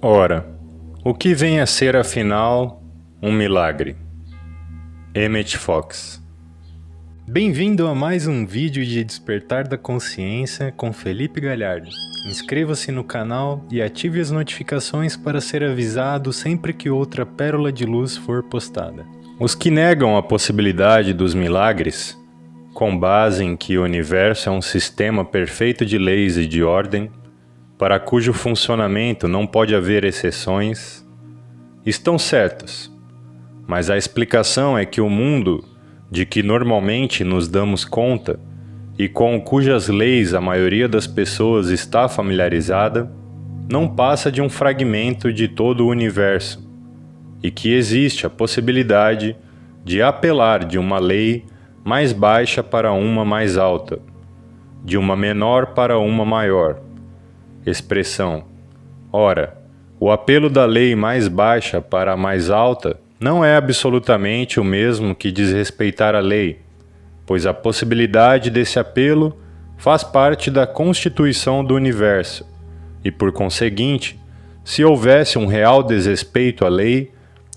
Ora, o que vem a ser afinal um milagre? Emmett Fox. Bem-vindo a mais um vídeo de Despertar da Consciência com Felipe Galhardo. Inscreva-se no canal e ative as notificações para ser avisado sempre que outra pérola de luz for postada. Os que negam a possibilidade dos milagres, com base em que o universo é um sistema perfeito de leis e de ordem, para cujo funcionamento não pode haver exceções, estão certos. Mas a explicação é que o mundo, de que normalmente nos damos conta e com cujas leis a maioria das pessoas está familiarizada, não passa de um fragmento de todo o universo, e que existe a possibilidade de apelar de uma lei mais baixa para uma mais alta, de uma menor para uma maior. Expressão: ora, o apelo da lei mais baixa para a mais alta não é absolutamente o mesmo que desrespeitar a lei, pois a possibilidade desse apelo faz parte da constituição do universo, e por conseguinte, se houvesse um real desrespeito à lei,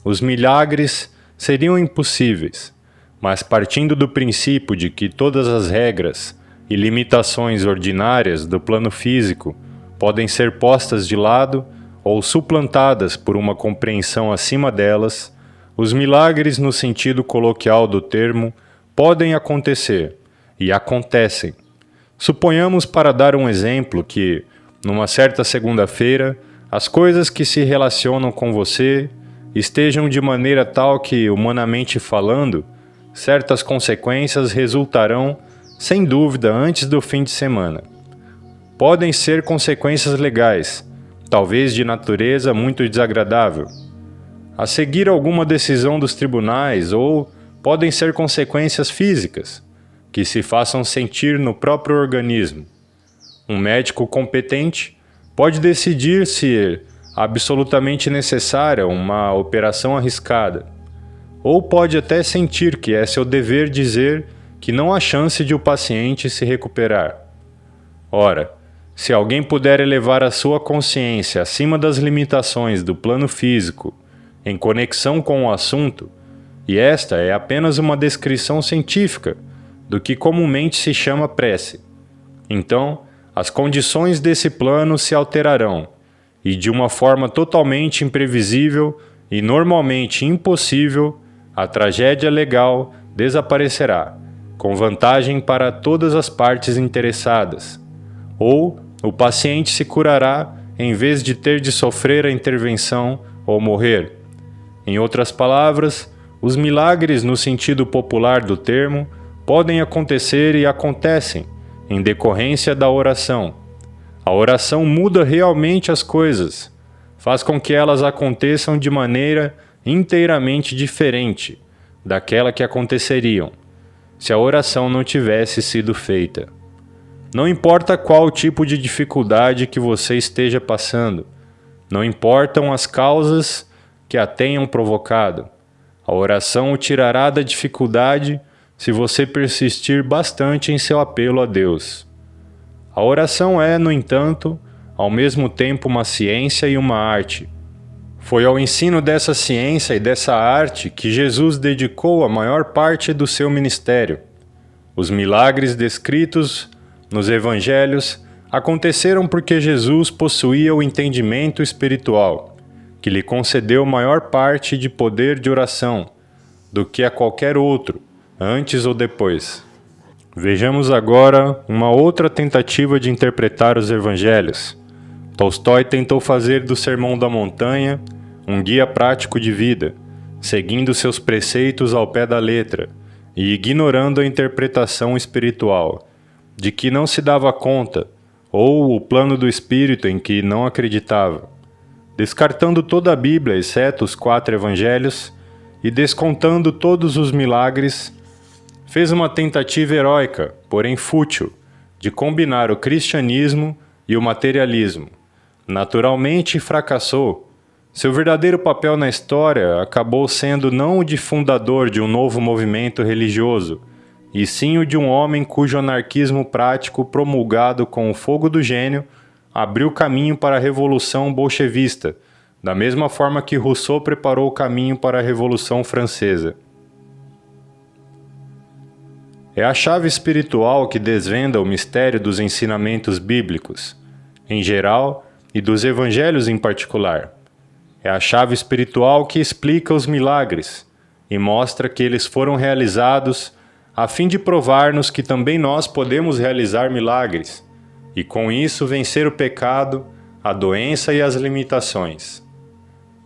os milagres seriam impossíveis, mas partindo do princípio de que todas as regras e limitações ordinárias do plano físico podem ser postas de lado ou suplantadas por uma compreensão acima delas, os milagres no sentido coloquial do termo podem acontecer, e acontecem. Suponhamos, para dar um exemplo, que, numa certa segunda-feira, as coisas que se relacionam com você estejam de maneira tal que, humanamente falando, certas consequências resultarão, sem dúvida, antes do fim de semana. Podem ser consequências legais, talvez de natureza muito desagradável, a seguir alguma decisão dos tribunais, ou podem ser consequências físicas, que se façam sentir no próprio organismo. Um médico competente pode decidir se é absolutamente necessária uma operação arriscada, ou pode até sentir que é seu dever dizer que não há chance de o paciente se recuperar. Ora, se alguém puder elevar a sua consciência acima das limitações do plano físico, em conexão com o assunto, e esta é apenas uma descrição científica do que comumente se chama prece, então as condições desse plano se alterarão, e de uma forma totalmente imprevisível e normalmente impossível, a tragédia legal desaparecerá, com vantagem para todas as partes interessadas. Ou o paciente se curará em vez de ter de sofrer a intervenção ou morrer. Em outras palavras, os milagres no sentido popular do termo podem acontecer e acontecem em decorrência da oração. A oração muda realmente as coisas, faz com que elas aconteçam de maneira inteiramente diferente daquela que aconteceriam se a oração não tivesse sido feita. Não importa qual tipo de dificuldade que você esteja passando, não importam as causas que a tenham provocado, a oração o tirará da dificuldade se você persistir bastante em seu apelo a Deus. A oração é, no entanto, ao mesmo tempo uma ciência e uma arte. Foi ao ensino dessa ciência e dessa arte que Jesus dedicou a maior parte do seu ministério. Os milagres descritos nos evangelhos aconteceram porque Jesus possuía o entendimento espiritual, que lhe concedeu maior parte de poder de oração do que a qualquer outro, antes ou depois. Vejamos agora uma outra tentativa de interpretar os evangelhos. Tolstói tentou fazer do Sermão da Montanha um guia prático de vida, seguindo seus preceitos ao pé da letra e ignorando a interpretação espiritual, de que não se dava conta, ou o plano do espírito em que não acreditava. Descartando toda a Bíblia, exceto os 4 evangelhos, e descontando todos os milagres, fez uma tentativa heróica, porém fútil, de combinar o cristianismo e o materialismo. Naturalmente fracassou. Seu verdadeiro papel na história acabou sendo não o de fundador de um novo movimento religioso, e sim o de um homem cujo anarquismo prático, promulgado com o fogo do gênio, abriu caminho para a revolução bolchevista, da mesma forma que Rousseau preparou o caminho para a Revolução Francesa. É a chave espiritual que desvenda o mistério dos ensinamentos bíblicos, em geral, e dos evangelhos em particular. É a chave espiritual que explica os milagres e mostra que eles foram realizados a fim de provar-nos que também nós podemos realizar milagres e, com isso, vencer o pecado, a doença e as limitações.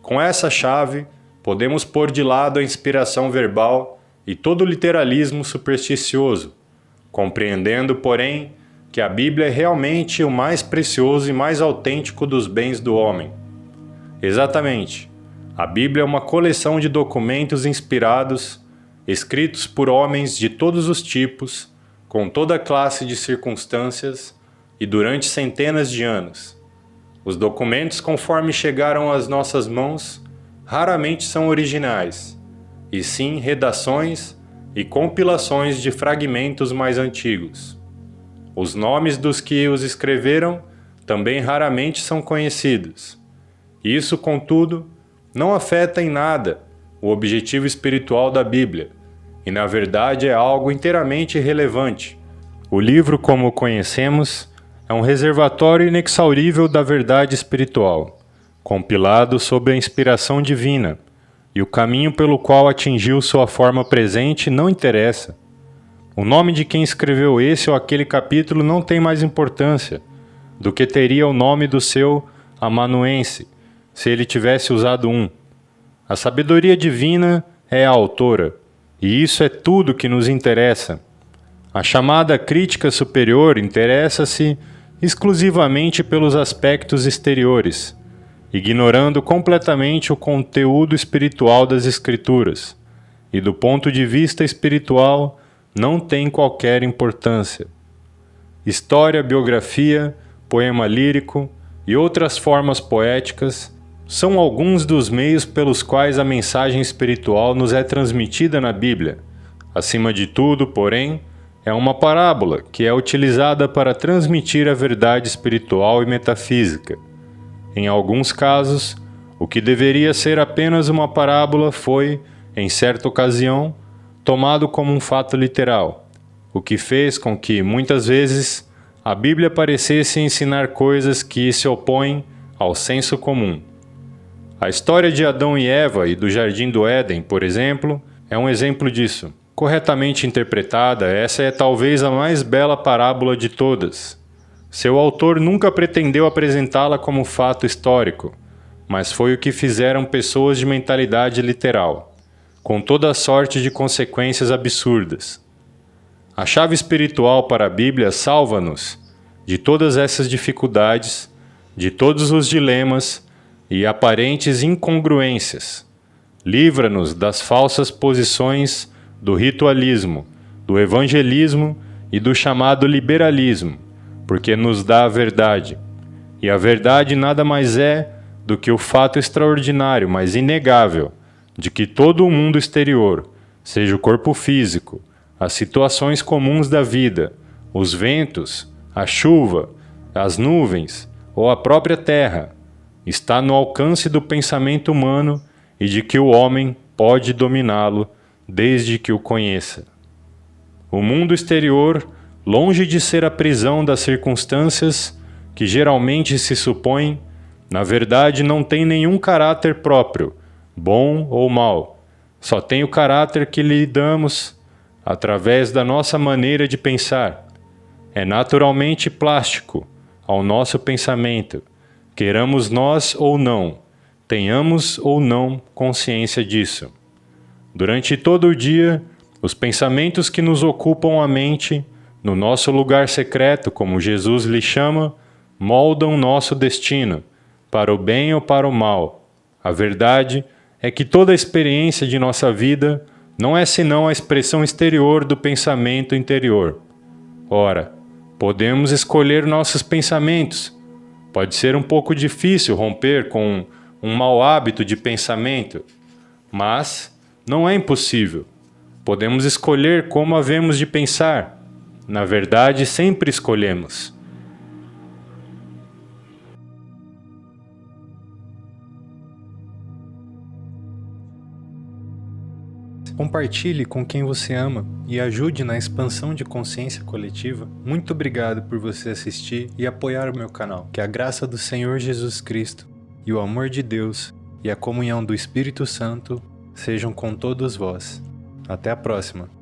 Com essa chave, podemos pôr de lado a inspiração verbal e todo o literalismo supersticioso, compreendendo, porém, que a Bíblia é realmente o mais precioso e mais autêntico dos bens do homem. Exatamente, a Bíblia é uma coleção de documentos inspirados, escritos por homens de todos os tipos, com toda classe de circunstâncias e durante centenas de anos. Os documentos, conforme chegaram às nossas mãos, raramente são originais, e sim redações e compilações de fragmentos mais antigos. Os nomes dos que os escreveram também raramente são conhecidos. Isso, contudo, não afeta em nada o objetivo espiritual da Bíblia, e na verdade é algo inteiramente irrelevante. O livro, como o conhecemos, é um reservatório inexaurível da verdade espiritual, compilado sob a inspiração divina, e o caminho pelo qual atingiu sua forma presente não interessa. O nome de quem escreveu esse ou aquele capítulo não tem mais importância do que teria o nome do seu amanuense, se ele tivesse usado um. A sabedoria divina é a autora, e isso é tudo que nos interessa. A chamada crítica superior interessa-se exclusivamente pelos aspectos exteriores, ignorando completamente o conteúdo espiritual das Escrituras, e do ponto de vista espiritual não tem qualquer importância. História, biografia, poema lírico e outras formas poéticas são alguns dos meios pelos quais a mensagem espiritual nos é transmitida na Bíblia. Acima de tudo, porém, é uma parábola que é utilizada para transmitir a verdade espiritual e metafísica. Em alguns casos, o que deveria ser apenas uma parábola foi, em certa ocasião, tomado como um fato literal, o que fez com que, muitas vezes, a Bíblia parecesse ensinar coisas que se opõem ao senso comum. A história de Adão e Eva e do Jardim do Éden, por exemplo, é um exemplo disso. Corretamente interpretada, essa é talvez a mais bela parábola de todas. Seu autor nunca pretendeu apresentá-la como fato histórico, mas foi o que fizeram pessoas de mentalidade literal, com toda a sorte de consequências absurdas. A chave espiritual para a Bíblia salva-nos de todas essas dificuldades, de todos os dilemas e aparentes incongruências. Livra-nos das falsas posições do ritualismo, do evangelismo e do chamado liberalismo, porque nos dá a verdade. E a verdade nada mais é do que o fato extraordinário, mas inegável, de que todo o mundo exterior, seja o corpo físico, as situações comuns da vida, os ventos, a chuva, as nuvens ou a própria terra, está no alcance do pensamento humano e de que o homem pode dominá-lo desde que o conheça. O mundo exterior, longe de ser a prisão das circunstâncias que geralmente se supõe, na verdade não tem nenhum caráter próprio, bom ou mau. Só tem o caráter que lhe damos através da nossa maneira de pensar. É naturalmente plástico ao nosso pensamento, queiramos nós ou não, tenhamos ou não consciência disso. Durante todo o dia, os pensamentos que nos ocupam a mente, no nosso lugar secreto, como Jesus lhe chama, moldam nosso destino, para o bem ou para o mal. A verdade é que toda a experiência de nossa vida não é senão a expressão exterior do pensamento interior. Ora, podemos escolher nossos pensamentos. Pode ser um pouco difícil romper com um mau hábito de pensamento, mas não é impossível. Podemos escolher como havemos de pensar. Na verdade, sempre escolhemos. Compartilhe com quem você ama e ajude na expansão de consciência coletiva. Muito obrigado por você assistir e apoiar o meu canal. Que a graça do Senhor Jesus Cristo e o amor de Deus e a comunhão do Espírito Santo sejam com todos vós. Até a próxima!